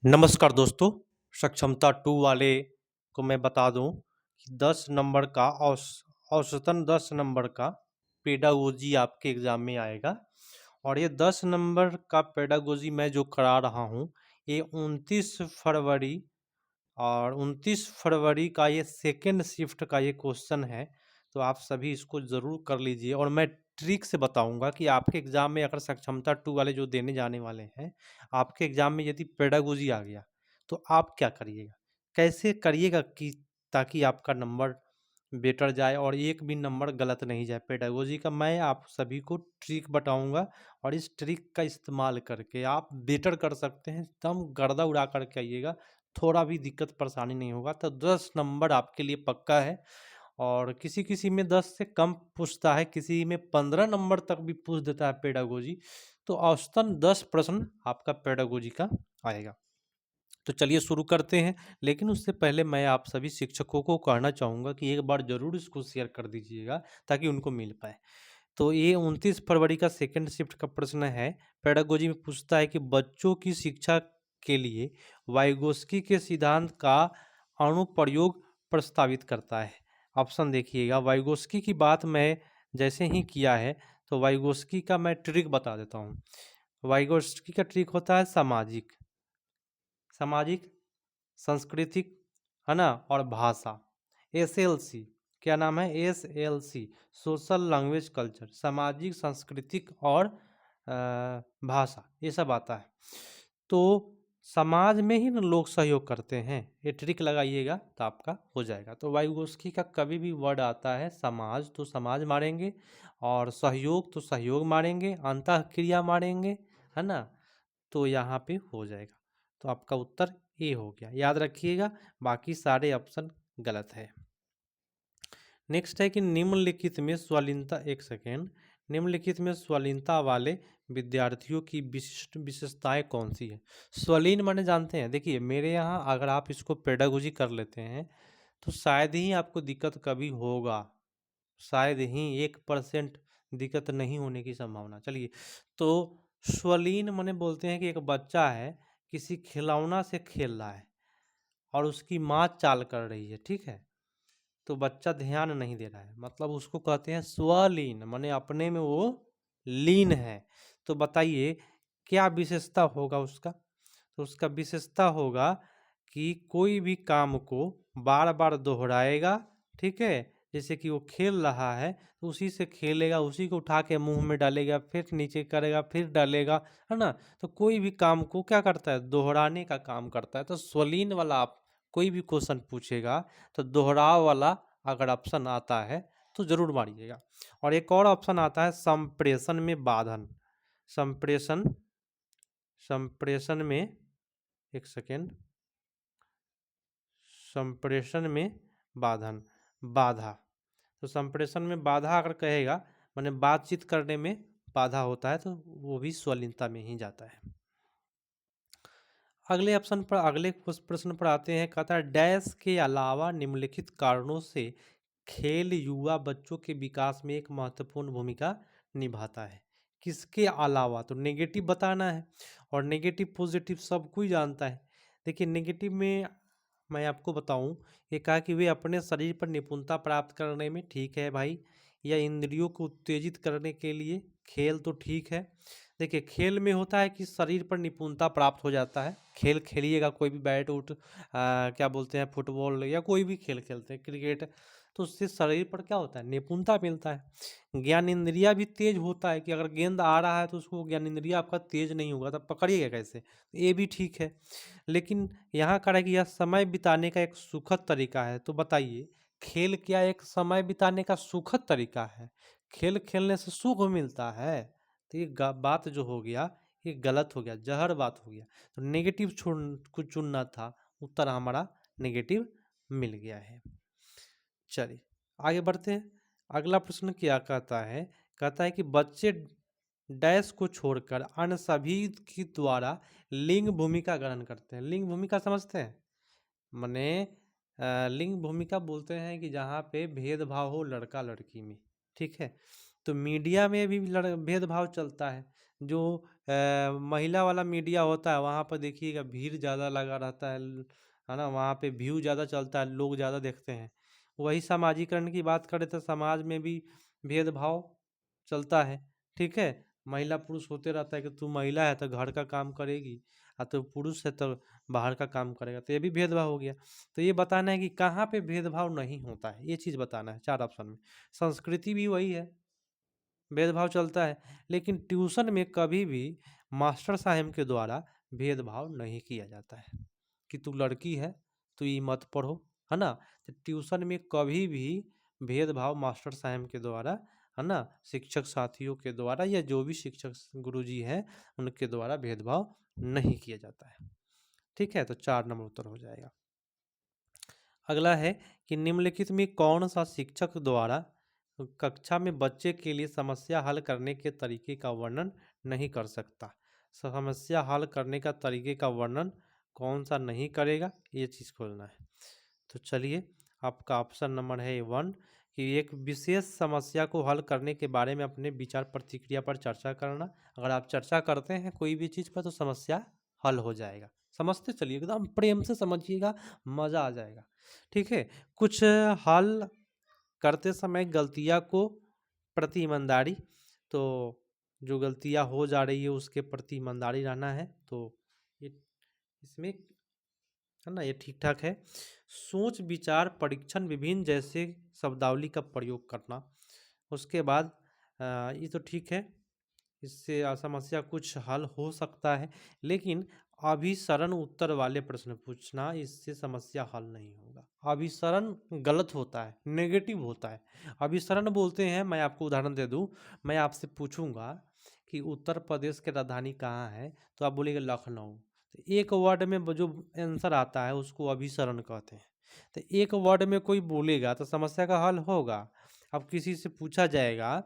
नमस्कार दोस्तों, सक्षमता 2 वाले को मैं बता दूं कि 10 नंबर का औसतन 10 नंबर का पेडागोजी आपके एग्ज़ाम में आएगा। और ये 10 नंबर का पेडागोजी मैं जो करा रहा हूँ, ये 29 फरवरी और 29 फरवरी का ये सेकंड शिफ्ट का ये क्वेश्चन है। तो आप सभी इसको ज़रूर कर लीजिए और मैं ट्रिक से बताऊंगा कि आपके एग्ज़ाम में अगर सक्षमता 2 वाले जो देने जाने वाले हैं, आपके एग्ज़ाम में यदि पेडागोजी आ गया तो आप क्या करिएगा, कैसे करिएगा कि ताकि आपका नंबर बेटर जाए और एक भी नंबर गलत नहीं जाए पेडागोजी का। मैं आप सभी को ट्रिक बताऊंगा और इस ट्रिक का इस्तेमाल करके आप बेटर कर सकते हैं, एकदम गर्दा उड़ा करके आइएगा, थोड़ा भी दिक्कत परेशानी नहीं होगा। तो 10 नंबर आपके लिए पक्का है। और किसी किसी में 10 से कम पूछता है, किसी में 15 नंबर तक भी पूछ देता है पेडागोजी। तो औसतन 10 प्रश्न आपका पेडागोजी का आएगा। तो चलिए शुरू करते हैं। लेकिन उससे पहले मैं आप सभी शिक्षकों को कहना चाहूँगा कि एक बार ज़रूर इसको शेयर कर दीजिएगा ताकि उनको मिल पाए। तो ये 29 फरवरी का सेकंड शिफ्ट का प्रश्न है। पेडागोजी में पूछता है कि बच्चों की शिक्षा के लिए वाइगोस्की के सिद्धांत का अनुप्रयोग प्रस्तावित करता है। ऑप्शन देखिएगा, वाइगोस्की की बात मैं जैसे ही किया है तो वाइगोस्की का मैं ट्रिक बता देता हूँ। वाइगोस्की का ट्रिक होता है सामाजिक, सांस्कृतिक, है ना, और भाषा। एसएलसी, क्या नाम है, एसएलसी, सोशल लैंग्वेज कल्चर, सामाजिक सांस्कृतिक और भाषा, ये सब आता है। तो समाज में ही ना लोग सहयोग करते हैं, ये ट्रिक लगाइएगा तो आपका हो जाएगा। तो वाइगोस्की का कभी भी वर्ड आता है समाज तो समाज मारेंगे, और सहयोग तो सहयोग मारेंगे, अंतःक्रिया मारेंगे, है ना। तो यहाँ पे हो जाएगा। तो आपका उत्तर ए हो गया, याद रखिएगा, बाकी सारे ऑप्शन गलत है। नेक्स्ट है कि निम्नलिखित में स्वलीनता, एक सेकेंड, निम्नलिखित में स्वलीनता वाले विद्यार्थियों की विशिष्ट विशेषताएं कौन सी है। स्वलीन माने जानते हैं, देखिए मेरे यहाँ अगर आप इसको पेडागोजी कर लेते हैं तो शायद ही आपको दिक्कत कभी होगा, शायद ही 1% दिक्कत नहीं होने की संभावना। चलिए, तो स्वलीन माने बोलते हैं कि एक बच्चा है, किसी खिलौना से खेल रहा है और उसकी माँ चाल कर रही है, ठीक है, तो बच्चा ध्यान नहीं दे रहा है, मतलब उसको कहते हैं स्वलीन, माने अपने में वो लीन है। तो बताइए क्या विशेषता होगा उसका। तो उसका विशेषता होगा कि कोई भी काम को बार बार दोहराएगा, ठीक है, जैसे कि वो खेल रहा है तो उसी से खेलेगा, उसी को उठा के मुंह में डालेगा, फिर नीचे करेगा, फिर डालेगा, है ना। तो कोई भी काम को क्या करता है, दोहराने का काम करता है। तो स्वलीन वाला आप कोई भी क्वेश्चन पूछेगा तो दोहराव वाला अगर ऑप्शन आता है तो जरूर मारिएगा। और एक और ऑप्शन आता है संप्रेषण में बाधन, संप्रेषण, संप्रेषण में, एक सेकेंड, संप्रेषण में बाधन, बाधा। तो संप्रेषण में बाधा अगर कहेगा माने बातचीत करने में बाधा होता है, तो वो भी स्वलीनता में ही जाता है। अगले ऑप्शन पर, अगले प्रश्न पर आते हैं। कहता है डैश के अलावा निम्नलिखित कारणों से खेल युवा बच्चों के विकास में एक महत्वपूर्ण भूमिका निभाता है। किसके अलावा, तो नेगेटिव बताना है, और नेगेटिव पॉजिटिव सब कोई जानता है। देखिए नेगेटिव में मैं आपको बताऊं, ये कहा कि वे अपने शरीर पर निपुणता प्राप्त करने में, ठीक है भाई, या इंद्रियों को उत्तेजित करने के लिए खेल, तो ठीक है। देखिए खेल में होता है कि शरीर पर निपुणता प्राप्त हो जाता है, खेल खेलिएगा कोई भी, बैट उठ क्या बोलते हैं, फुटबॉल या कोई भी खेल खेलते हैं, क्रिकेट, तो उससे शरीर पर क्या होता है, निपुणता मिलता है। ज्ञान इंद्रिया भी तेज होता है कि अगर गेंद आ रहा है तो उसको ज्ञान इंद्रिया आपका तेज नहीं होगा, तब पकड़िएगा कैसे, ये भी ठीक है। लेकिन यहाँ कह रहा है कि यह समय बिताने का एक सुखद तरीका है। तो बताइए खेल क्या एक समय बिताने का सुखद तरीका है, खेल खेलने से सुख मिलता है, तो ये बात जो हो गया ये गलत हो गया, जहर बात हो गया। तो नेगेटिव को चुनना था, उत्तर हमारा नेगेटिव मिल गया है। चलिए आगे बढ़ते हैं। अगला प्रश्न क्या कहता है, कहता है कि बच्चे डैश को छोड़कर अन्य सभी के द्वारा लिंग भूमिका ग्रहण करते हैं। लिंग भूमिका समझते हैं, माने लिंग भूमिका बोलते हैं कि जहाँ पे भेदभाव हो लड़का लड़की में, ठीक है। तो मीडिया में भी भेदभाव चलता है, जो महिला वाला मीडिया होता है वहाँ पर देखिएगा भीड़ ज़्यादा लगा रहता है ना, वहाँ पे व्यू ज़्यादा चलता है, लोग ज़्यादा देखते हैं। वही सामाजिकरण की बात करें तो समाज में भी भेदभाव चलता है, ठीक है। महिला पुरुष होते रहता है कि तू महिला है तो घर का काम करेगी, और तू पुरुष है तो बाहर का काम करेगा, तो ये भी भेदभाव हो गया। तो ये बताना है कि कहाँ पे भेदभाव नहीं होता है, ये चीज़ बताना है 4 ऑप्शन में। संस्कृति भी वही है, भेदभाव चलता है, लेकिन ट्यूशन में कभी भी मास्टर साहब के द्वारा भेदभाव नहीं किया जाता है कि तू लड़की है तो ये मत पढ़ो, है ना। तो ट्यूशन में कभी भी भेदभाव मास्टर साहब के द्वारा, है ना, शिक्षक साथियों के द्वारा या जो भी शिक्षक गुरुजी हैं उनके द्वारा भेदभाव नहीं किया जाता है, ठीक है। तो 4 नंबर उत्तर हो जाएगा। अगला है कि निम्नलिखित में कौन सा शिक्षक द्वारा कक्षा में बच्चे के लिए समस्या हल करने के तरीके का वर्णन नहीं कर सकता। समस्या हल करने का तरीके का वर्णन कौन सा नहीं करेगा, ये चीज़ खोजना है। तो चलिए, आपका ऑप्शन नंबर है 1 कि एक विशेष समस्या को हल करने के बारे में अपने विचार प्रतिक्रिया पर चर्चा करना। अगर आप चर्चा करते हैं कोई भी चीज़ पर तो समस्या हल हो जाएगा। समझते चलिए, एकदम प्रेम से समझिएगा, मज़ा आ जाएगा, ठीक है। कुछ हल करते समय गलतियाँ को प्रति ईमानदारी, तो जो गलतियाँ हो जा रही है उसके प्रति ईमानदारी रहना है, तो ये इसमें, है ना, ये ठीक ठाक है। सोच विचार परीक्षण विभिन्न जैसे शब्दावली का प्रयोग करना, उसके बाद ये तो ठीक है, इससे समस्या कुछ हल हो सकता है, लेकिन अभिसरण उत्तर वाले प्रश्न पूछना, इससे समस्या हल नहीं होगा। अभिसरण गलत होता है, नेगेटिव होता है। अभिसरण बोलते हैं, मैं आपको उदाहरण दे दूं, मैं आपसे पूछूंगा कि उत्तर प्रदेश की राजधानी कहाँ है, तो आप बोलेंगे लखनऊ। तो एक वर्ड में जो आंसर आता है उसको अभिसरण कहते हैं। तो एक वर्ड में कोई बोलेगा तो समस्या का हल होगा। अब किसी से पूछा जाएगा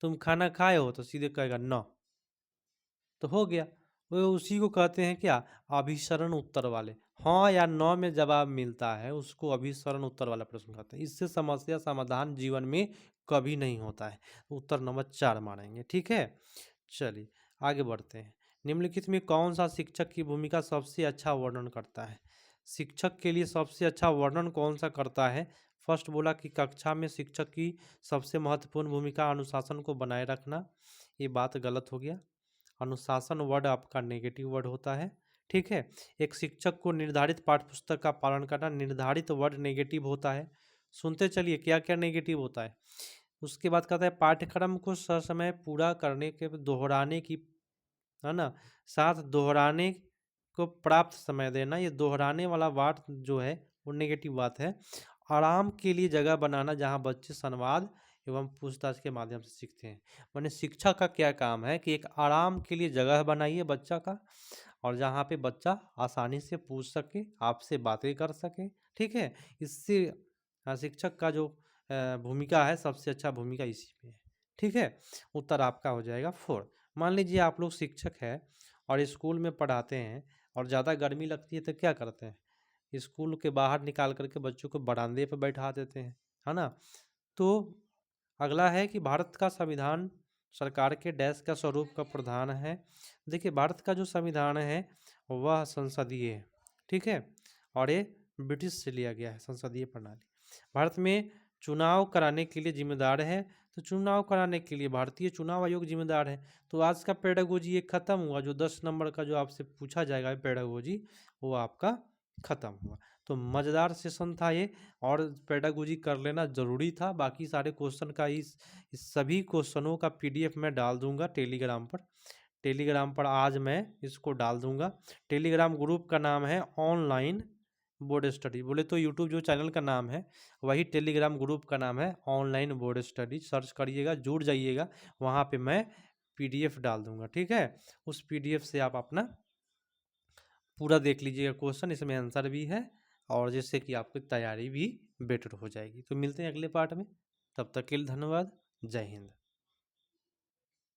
तुम खाना खाए हो, तो सीधे कहेगा न, तो हो गया। वो उसी को कहते हैं क्या, अभिसरण उत्तर वाले। हाँ या न में जवाब मिलता है उसको अभिसरण उत्तर वाला प्रश्न कहते हैं। इससे समस्या समाधान जीवन में कभी नहीं होता है। उत्तर नंबर 4 मानेंगे, ठीक है। चलिए आगे बढ़ते हैं। निम्नलिखित में कौन सा शिक्षक की भूमिका सबसे अच्छा वर्णन करता है। शिक्षक के लिए सबसे अच्छा वर्णन कौन सा करता है। फर्स्ट बोला कि कक्षा में शिक्षक की सबसे महत्वपूर्ण भूमिका अनुशासन को बनाए रखना, ये बात गलत हो गया। अनुशासन वर्ड आपका नेगेटिव वर्ड होता है, ठीक है। एक शिक्षक को निर्धारित पाठ्यपुस्तक का पालन करना, निर्धारित वर्ड नेगेटिव होता है। सुनते चलिए क्या क्या नेगेटिव होता है। उसके बाद कहता है पाठ्यक्रम को ससमय पूरा करने के दोहराने की, है ना, साथ दोहराने को प्राप्त समय देना, ये दोहराने वाला बात जो है वो नेगेटिव बात है। आराम के लिए जगह बनाना जहाँ बच्चे संवाद एवं पूछताछ के माध्यम से सीखते हैं। माने शिक्षा का क्या काम है कि एक आराम के लिए जगह बनाइए बच्चा का, और जहाँ पे बच्चा आसानी से पूछ सके, आपसे बातें कर सके, ठीक है। इससे शिक्षक का जो भूमिका है सबसे अच्छा भूमिका इसी में है, ठीक है। उत्तर आपका हो जाएगा 4। मान लीजिए आप लोग शिक्षक हैं और स्कूल में पढ़ाते हैं और ज़्यादा गर्मी लगती है तो क्या करते हैं, स्कूल के बाहर निकाल करके बच्चों को बरामदे पर बैठा देते हैं, है ना। तो अगला है कि भारत का संविधान सरकार के डैश का स्वरूप का प्रधान है। देखिए भारत का जो संविधान है वह संसदीय है, ठीक है, और ये ब्रिटिश से लिया गया है संसदीय प्रणाली। भारत में चुनाव कराने के लिए जिम्मेदार है, तो चुनाव कराने के लिए भारतीय चुनाव आयोग जिम्मेदार है। तो आज का पेडागोजी ये खत्म हुआ, जो 10 नंबर का जो आपसे पूछा जाएगा पेडागोजी वो आपका खत्म हुआ। तो मज़ेदार सेशन था ये, और पेडागोजी कर लेना ज़रूरी था। बाकी सारे क्वेश्चन का इस सभी क्वेश्चनों का पीडीएफ मैं डाल दूंगा टेलीग्राम पर। टेलीग्राम पर आज मैं इसको डाल दूंगा। टेलीग्राम ग्रुप का नाम है ऑनलाइन बोर्ड स्टडी, बोले तो यूट्यूब जो चैनल का नाम है वही टेलीग्राम ग्रुप का नाम है ऑनलाइन बोर्ड स्टडी। सर्च करिएगा, जुड़ जाइएगा, वहाँ पे मैं पीडीएफ डाल दूंगा, ठीक है। उस पीडीएफ से आप अपना पूरा देख लीजिएगा क्वेश्चन, इसमें आंसर भी है, और जिससे कि आपकी तैयारी भी बेटर हो जाएगी। तो मिलते हैं अगले पार्ट में, तब तक के लिए धन्यवाद। जय हिंद।